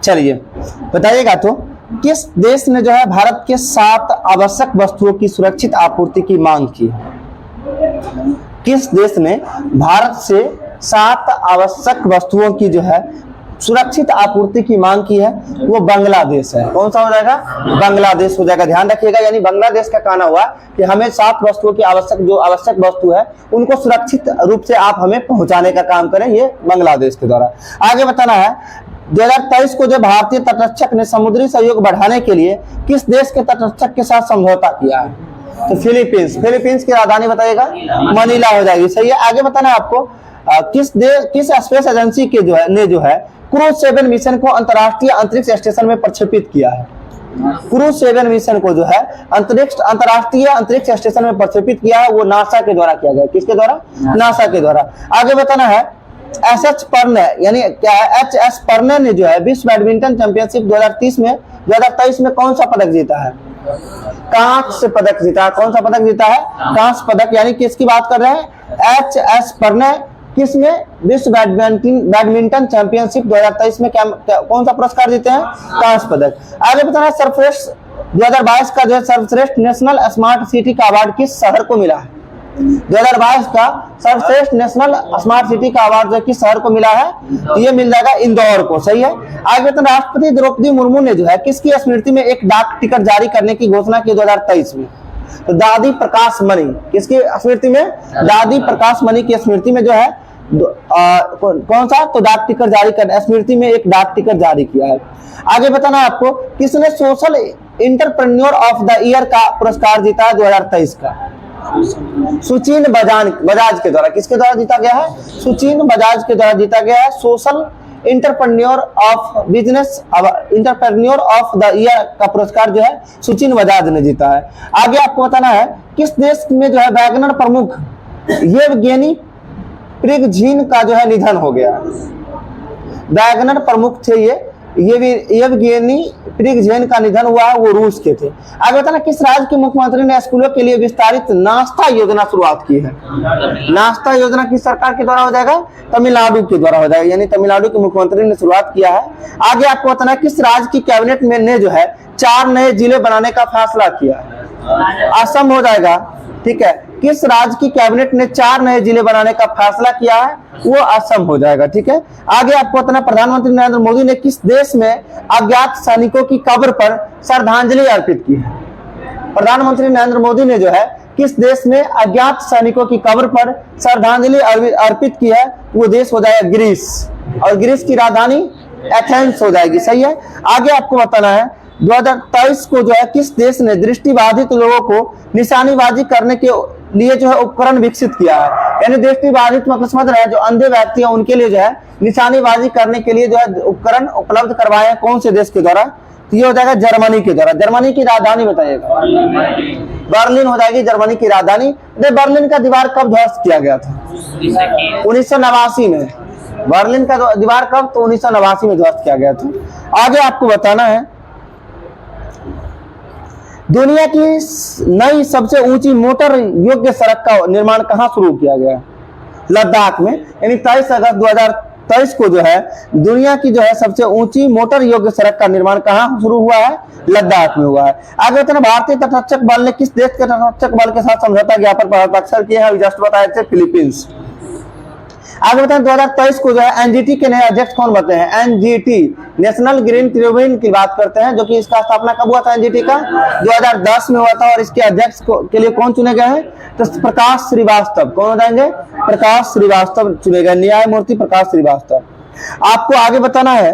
चलिए बताइएगा तो, किस देश ने जो है भारत के 7 आवश्यक वस्तुओं की सुरक्षित आपूर्ति की मांग की है? किस देश ने भारत से 7 आवश्यक वस्तुओं की जो है सुरक्षित आपूर्ति की मांग की है? वो बांग्लादेश है। कौन सा हो जाएगा? बांग्लादेश हो जाएगा। ध्यान रखिएगा, यानी बांग्लादेश का कहना हुआ कि हमें 7 वस्तुओं की आवश्यक वस्तु है उनको सुरक्षित रूप से आप हमें पहुंचाने का काम करें, ये बांग्लादेश के द्वारा। आगे बताना है, 2023 को जो भारतीय तटरक्षक ने समुद्री सहयोग बढ़ाने के लिए किस देश के तटरक्षक के साथ समझौता किया है? तो फिलीपींस की राजधानी बताइएगा, मनीला हो जाएगी। सही है। आगे बताना है आपको, किस स्पेस एजेंसी के जो है क्रूज 7 मिशन को अंतरराष्ट्रीय अंतरिक्ष स्टेशन में प्रक्षेपित किया है? क्रूज 7 मिशन को जो है अंतरराष्ट्रीय अंतरिक्ष स्टेशन में प्रक्षेपित किया है, वो नासा के द्वारा किया गया। किसके द्वारा? नासा के द्वारा। आगे बताना है, एच.एस. पर्ने यानी क्या है, एच.एस. पर्ने ने जो है विश्व बैडमिंटन चैंपियनशिप 2023 में कौन सा पदक जीता है? कांस्य पदक जीता है। कौन सा पदक जीता है? कांस्य पदक। यानी किसकी बात कर रहे हैं? एच.एस. पर्ने किसमें? विश्व बैडमिंटन चैंपियनशिप 2023 में कौन सा पुरस्कार जीते हैं? कांस्य पदक। आगे बताना, सर्वश्रेष्ठ 2022 का जो है सर्वश्रेष्ठ नेशनल स्मार्ट सिटी का अवार्ड किस शहर को मिला है? 2022 का सर्वश्रेष्ठ नेशनल स्मार्ट सिटी का अवार्ड जो किस शहर को मिला है? तो ये मिल जाएगा इंदौर को। सही है। आगे तो राष्ट्रपति द्रौपदी मुर्मू ने जो है किसकी स्मृति में एक डाक टिकट जारी करने की घोषणा की 2023 में? तो दादी प्रकाश मणि। किसकी स्मृति में? दादी प्रकाश मणि की स्मृति में जो है कौन सा? तो डाक टिकट जारी करने, स्मृति में एक डाक टिकट जारी किया है। आगे बताना है आपको, किसने social entrepreneur of the year का पुरस्कार जीता है 2023 का? सुचीन बजाज के द्वारा। किसके द्वारा जीता गया है? सुचीन बजाज के द्वारा जीता गया है। Social entrepreneur of the year का पुरस्कार जो है सुचीन बजाज ने जीता है। आगे आपको बताना है, किस देश में जो है वैगनर प्रमुख येवगेनी प्रिगझिन का जो है निधन हो गया? वैगनर प्रमुख थे ये भी येवगेनी प्रिगझिन का निधन हुआ है, वो रूस के थे। आगे बताना, किस राज्य के मुख्यमंत्री ने स्कूलों के लिए विस्तारित नाश्ता योजना शुरुआत की है? नाश्ता योजना किस सरकार के द्वारा हो जाएगा? तमिलनाडु के द्वारा हो जाएगा, यानी तमिलनाडु के मुख्यमंत्री ने शुरुआत किया है। आगे आपको बताना है, किस राज्य की कैबिनेट में ने जो है 4 नए जिले बनाने का फैसला किया है? असम हो जाएगा। ठीक है। किस राज्य की कैबिनेट ने 4 नए जिले बनाने का फैसला किया है? वो असम हो जाएगा। ठीक है। आगे आपको बताना, प्रधानमंत्री नरेंद्र मोदी ने किस देश में अज्ञात सैनिकों की कब्र पर श्रद्धांजलि अर्पित की है? प्रधानमंत्री नरेंद्र मोदी ने जो है किस देश में अज्ञात सैनिकों की कब्र पर श्रद्धांजलि अर्पित की है? वो देश हो जाएगा ग्रीस, और ग्रीस की राजधानी एथेंस हो जाएगी। सही है। आगे आपको बताना है, 2023 को जो है किस देश ने दृष्टिबाधित लोगों को निशानेबाजी करने के लिए जो है उपकरण विकसित किया है? यानी दृष्टिबाधित मतलब समझ रहे हैं, जो अंधे व्यक्ति हैं उनके लिए जो है निशानेबाजी करने के लिए जो है उपकरण उपलब्ध करवाए हैं। कौन से देश के द्वारा? तो ये हो जाएगा जर्मनी के द्वारा। जर्मनी की राजधानी बताइएगा। बर्लिन हो जाएगी जर्मनी की राजधानी। बर्लिन का दीवार कब ध्वस्त किया गया था? 1989 में। बर्लिन का दीवार कब? तो 1989 में ध्वस्त किया गया था। आगे आपको बताना है, दुनिया की नई सबसे ऊंची मोटर योग्य सड़क का निर्माण कहां शुरू किया गया? लद्दाख में। यानी 23 अगस्त 2023 को जो है दुनिया की जो है सबसे ऊंची मोटर योग्य सड़क का निर्माण कहां शुरू हुआ है? लद्दाख में हुआ है। आगे बताना, भारतीय तटरक्षक बल ने किस देश के तटरक्षक बल के साथ समझौता ज्ञापन पर हस्ताक्षर किया है? जस्ट बताए थे, फिलीपींस। आगे बताएं, 2023 को जो है एनजीटी के नए अध्यक्ष कौन बनते हैं? एनजीटी नेशनल ग्रीन ट्रिब्यूनल की बात करते हैं, जो कि इसका स्थापना कब हुआ था? एनजीटी का 2010 में हुआ था। और इसके अध्यक्ष के लिए कौन चुने गए हैं? तो प्रकाश श्रीवास्तव। कौन हो जाएंगे? प्रकाश श्रीवास्तव चुने गए, न्यायमूर्ति प्रकाश श्रीवास्तव। आपको आगे बताना है,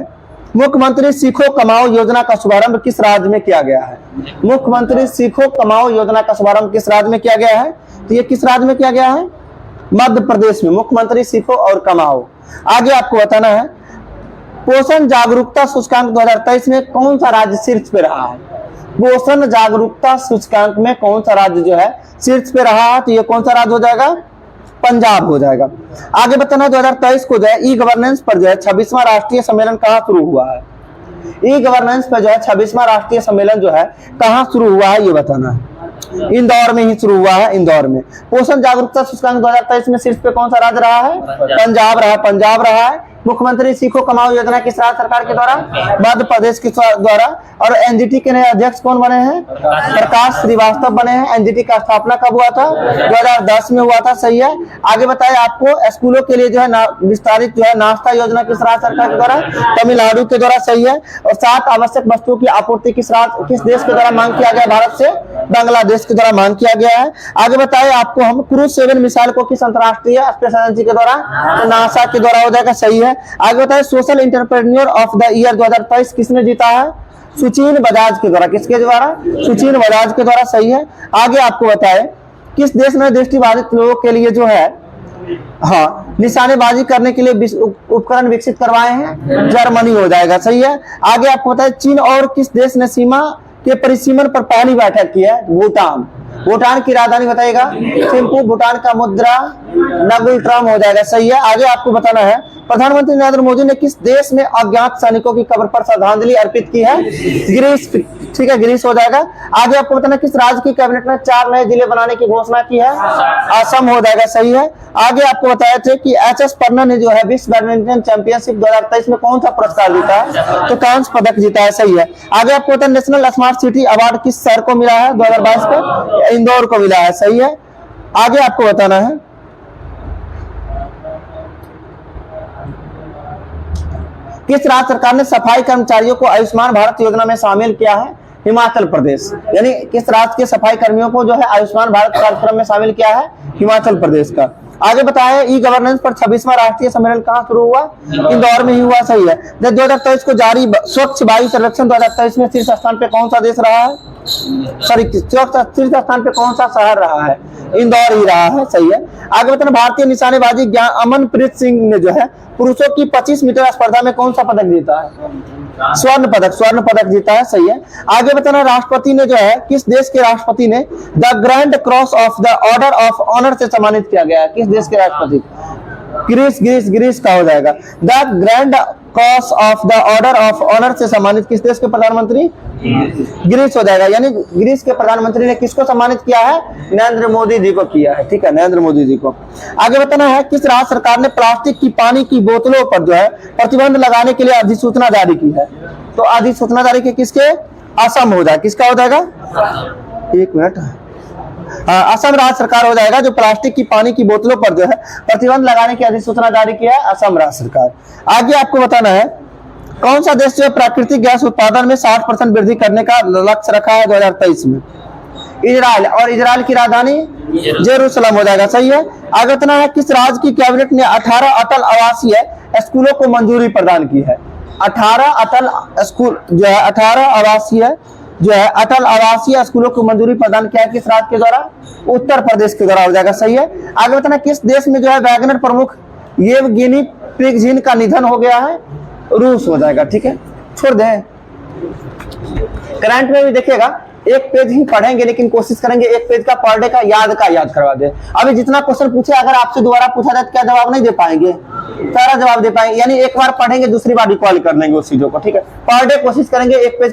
मुख्यमंत्री सीखो कमाओ योजना का शुभारंभ किस राज्य में किया गया है? मुख्यमंत्री सीखो कमाओ योजना का शुभारंभ किस राज्य में किया गया है? तो ये किस राज्य में किया गया है? मध्य प्रदेश में। मुख्यमंत्री सीखो और कमाओ। आगे आपको बताना है, पोषण जागरूकता सूचकांक 2023 में कौन सा राज्य शीर्ष पे रहा है? पोषण जागरूकता सूचकांक में कौन सा राज्य जो है शीर्ष पे रहा है? तो ये कौन सा राज्य हो जाएगा? पंजाब हो जाएगा। आगे बताना, 2023 को जो है ई गवर्नेंस पर जो है 26वां राष्ट्रीय सम्मेलन कहाँ शुरू हुआ है? ई गवर्नेंस पर जो है 26वां राष्ट्रीय सम्मेलन जो है कहाँ शुरू हुआ है? ये बताना है। इंदौर में ही शुरू हुआ है, इंदौर में। पोषण जागरूकता सूचकांक 2023 में शीर्ष पे कौन सा राज्य रहा है? पंजाब रहा। पंजाब रहा है। मुख्यमंत्री सीखो कमाओ योजना किस राज्य सरकार के द्वारा? मध्य प्रदेश के द्वारा। और एनजीटी के नए अध्यक्ष कौन बने हैं? प्रकाश श्रीवास्तव बने हैं। एनजीटी का स्थापना कब हुआ था? 2010 में हुआ था। सही है। आगे बताए आपको स्कूलों के लिए जो है विस्तारित जो है नाश्ता योजना किस राज्य सरकार के द्वारा? तमिलनाडु के द्वारा। सही है। और 7 आवश्यक वस्तुओं की आपूर्ति किस देश के द्वारा मांग किया गया? भारत से बांग्लादेश के द्वारा मांग किया गया है। आगे बताए आपको हम क्रूज 7 मिसाइल को किस अंतरराष्ट्रीय स्पेस एजेंसी के द्वारा? तो नासा के द्वारा हो जाएगा। सही है। आगे बताए social entrepreneur of the year 2023 किसने जीता है? सुचीन बजाज के द्वारा। किसके द्वारा? सुचीन बजाज के द्वारा। सही है। आगे आपको बताए किस देश ने दृष्टिबाधित लोगों के लिए जो है निशानेबाजी करने के लिए उपकरण विकसित करवाए हैं? जर्मनी हो जाएगा। सही है। आगे आपको बताए चीन और किस देश ने सीमा के परिसीमन पर पहली बैठक की है? भूटान। भूटान की राजधानी बताइएगा? थिम्पू। भूटान का मुद्रा नगुल ट्रम हो जाएगा। सही है। आगे आपको बताना है प्रधानमंत्री नरेंद्र मोदी ने किस देश में अज्ञात सैनिकों की कब्र पर श्रद्धांजलि अर्पित की है? ग्रीस। ठीक है, ग्रीस हो जाएगा। आगे आपको बताना किस राज्य की कैबिनेट ने 4 नए जिले बनाने की घोषणा की है? असम हो जाएगा। सही है। आगे आपको बताया थे कि एच.एस. पन्ना ने जो है विश्व बैडमिंटन चैंपियनशिप 2023 में कौन सा पुरस्कार जीता है? तो कांस्य पदक जीता है। सही है। आगे आपको बताया नेशनल स्मार्ट सिटी अवार्ड किस शहर को मिला है 2022 को? इंदौर को मिला है। सही है। आगे आपको बताना है किस राज्य सरकार ने सफाई कर्मचारियों को आयुष्मान भारत योजना में शामिल किया है? हिमाचल प्रदेश। यानी किस राज्य के सफाई कर्मियों को जो है आयुष्मान भारत कार्यक्रम में शामिल किया है? हिमाचल प्रदेश का। आगे बताया ई गवर्नेंस पर 26वां राष्ट्रीय सम्मेलन कहाँ शुरू हुआ? इंदौर में ही हुआ। सही है। 2023 को जारी स्वच्छ वायु सर्वेक्षण 2023 में शीर्ष स्थान पे कौन सा देश रहा है? शीर्ष स्थान पे कौन सा शहर रहा है? इंदौर ही रहा है। सही है। आगे बताना भारतीय निशानेबाजी अमनप्रीत सिंह ने जो है पुरुषों की 25 मीटर स्पर्धा में कौन सा पदक जीता है? स्वर्ण पदक जीता है। सही है। आगे बताना राष्ट्रपति ने जो है किस देश के राष्ट्रपति ने the grand cross of the order of honour से सम्मानित किया गया है? किस देश के राष्ट्रपति? ग्रीस का हो जाएगा। The grand cross of the order of honour से सम्मानित किस देश के प्रधानमंत्री? ग्रीस हो जाएगा। यानी ग्रीस के प्रधानमंत्री ने किसको सम्मानित किया है? नरेंद्र मोदी जी को किया है। ठीक है, नरेंद्र मोदी जी को। आगे बताना है किस राज्य सरकार ने प्लास्टिक की पानी की बोतलों पर जो है प्रतिबंध लगाने के लिए अधिसूचना जारी की है? तो अधिसूचना जारी की किसके? असम हो जाएगा। किसका हो जाएगा? एक मिनट। असम राज्य सरकार हो जाएगा जो प्लास्टिक की पानी की बोतलों पर जो है प्रतिबंध लगाने की अधिसूचना जारी किया है, असम राज्य सरकार। आगे आपको बताना है कौन सा देश जो है प्राकृतिक गैस उत्पादन में 60% वृद्धि करने का लक्ष्य रखा है 2023 में? इजराइल। और इजराइल की राजधानी जेरूसलम हो जाएगा। सही है। आगे बताना है किस राज्य की कैबिनेट ने 18 अटल आवासीय स्कूलों को मंजूरी प्रदान की है? 18 अटल स्कूल जो है 18 आवासीय जो है अटल आवासीय स्कूलों को मंजूरी प्रदान किया है किस राज्य के द्वारा? उत्तर प्रदेश के द्वारा हो जाएगा। सही है। आगे बताना किस देश में जो है वैगनर प्रमुख येवगेनी प्रिगजिन का निधन हो गया है? रूस हो जाएगा। ठीक है, छोड़ दें। करंट में भी देखिएगा एक पेज ही पढ़ेंगे लेकिन कोशिश करेंगे एक पेज का पर डे का याद करवा दे। अभी जितना क्वेश्चन पूछे अगर आपसे दोबारा पूछा जाए तो क्या जवाब नहीं दे पाएंगे? सारा जवाब दे पाएंगे। यानी एक बार पढ़ेंगे दूसरी बार रिकॉल कर लेंगे उस चीजों को। ठीक है, पर डे कोशिश करेंगे एक पेज